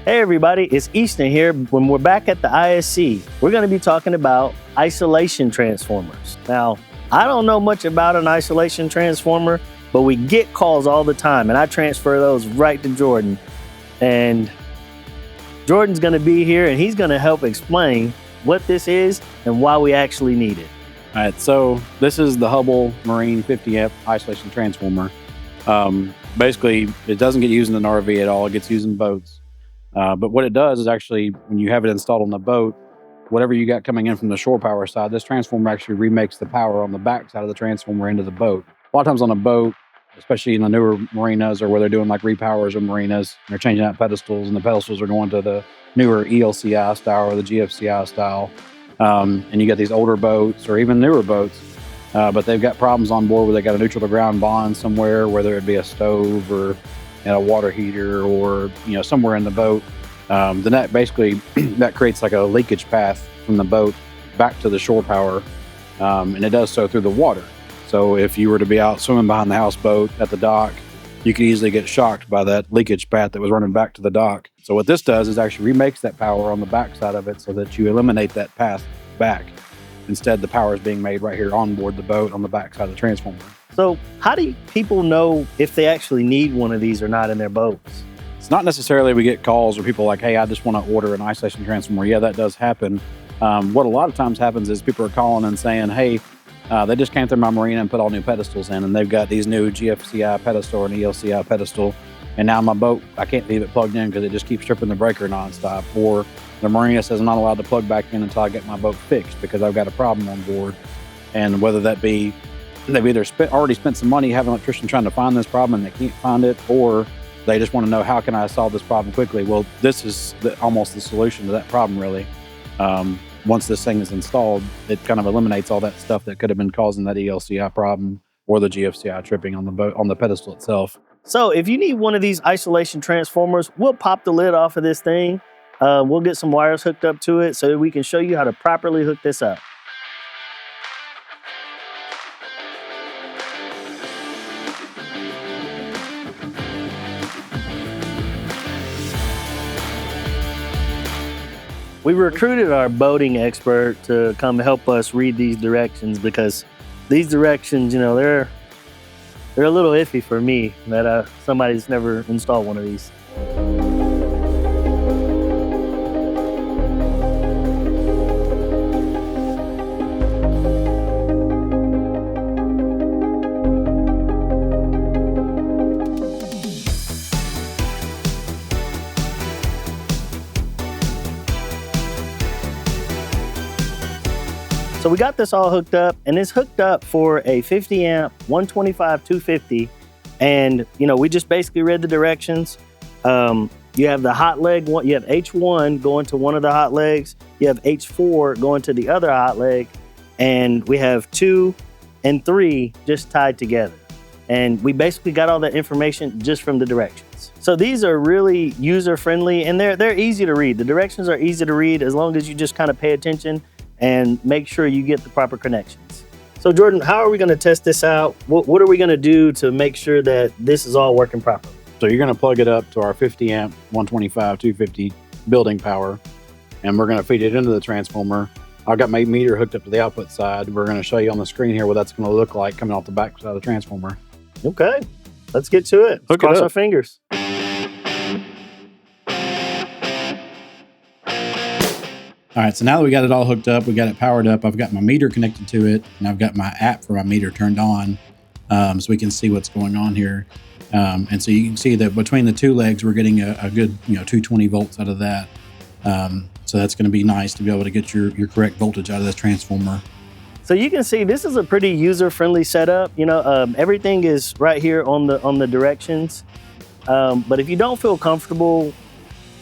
Hey everybody, it's Easton here. When we're back at the ABYC, we're going to be talking about isolation transformers. Now, I don't know much about an isolation transformer, but we get calls all the time, and I transfer those right to Jordan. And Jordan's going to be here, and he's going to help explain what this is and why we actually need it. All right, so this is the Hubble Marine 50 amp isolation transformer. Basically, it doesn't get used in an RV at all. It gets used in boats. But what it does is actually, when you have it installed on the boat, whatever you got coming in from the shore power side, this transformer actually remakes the power on the back side of the transformer into the boat. A lot of times on a boat, especially in the newer marinas or where they're doing like repowers of marinas, they're changing out pedestals, and the pedestals are going to the newer ELCI style or the GFCI style. And you get these older boats or even newer boats, but they've got problems on board where they got a neutral to ground bond somewhere, whether it be a stove or a water heater or somewhere in the boat. Then that basically that creates like a leakage path from the boat back to the shore power, and it does so through the water. So if you were to be out swimming behind the houseboat at the dock, you could easily get shocked by that leakage path that was running back to the dock. So what this does is actually remakes that power on the back side of it so that you eliminate that path back. Instead, the power is being made right here on board the boat on the back side of the transformer. So how do people know if they actually need one of these or not in their boats? It's not necessarily we get calls or people like, hey, I just want to order an isolation transformer. Yeah, that does happen. What a lot of times happens is people are calling and saying, hey, they just came through my marina and put all new pedestals in, and they've got these new GFCI pedestal or an ELCI pedestal, and now my boat, I can't leave it plugged in because it just keeps tripping the breaker nonstop. Or the marina says I'm not allowed to plug back in until I get my boat fixed because I've got a problem on board. And whether that be they've either already spent some money having an electrician trying to find this problem and they can't find it, or they just want to know, how can I solve this problem quickly? Well, this is almost the solution to that problem, really. Once this thing is installed, it kind of eliminates all that stuff that could have been causing that ELCI problem or the GFCI tripping on the boat, on the pedestal itself. So if you need one of these isolation transformers, we'll pop the lid off of this thing. We'll get some wires hooked up to it so that we can show you how to properly hook this up. We recruited our boating expert to come help us read these directions because these directions, they're a little iffy for me that somebody's never installed one of these. So we got this all hooked up, and it's hooked up for a 50 amp, 125, 250. And, we just basically read the directions. You have the hot leg, you have H1 going to one of the hot legs. You have H4 going to the other hot leg. And we have 2 and 3 just tied together. And we basically got all that information just from the directions. So these are really user-friendly, and they're easy to read. The directions are easy to read as long as you just kind of pay attention and make sure you get the proper connections. So Jordan, how are we going to test this out? What are we going to do to make sure that this is all working properly? So you're going to plug it up to our 50 amp, 125, 250 building power, and we're going to feed it into the transformer. I've got my meter hooked up to the output side. We're going to show you on the screen here what that's going to look like coming off the back side of the transformer. Okay, let's get to it. Let's cross our fingers. All right, so now that we got it all hooked up, we got it powered up, I've got my meter connected to it, and I've got my app for my meter turned on, so we can see what's going on here. And so you can see that between the two legs, we're getting a good 220 volts out of that. So that's going to be nice to be able to get your correct voltage out of this transformer. So you can see this is a pretty user-friendly setup. Everything is right here on the directions. But if you don't feel comfortable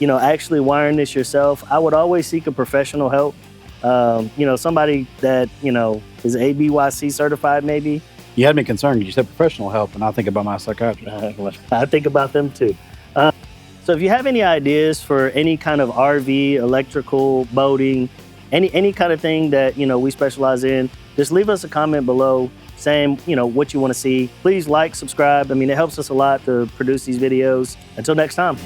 actually wiring this yourself, I would always seek a professional help. Somebody that, is ABYC certified maybe. You had me concerned. You said professional help, and I think about my psychiatrist. I think about them too. So if you have any ideas for any kind of RV, electrical, boating, any kind of thing that, we specialize in, just leave us a comment below saying, what you want to see. Please like, subscribe. It helps us a lot to produce these videos. Until next time.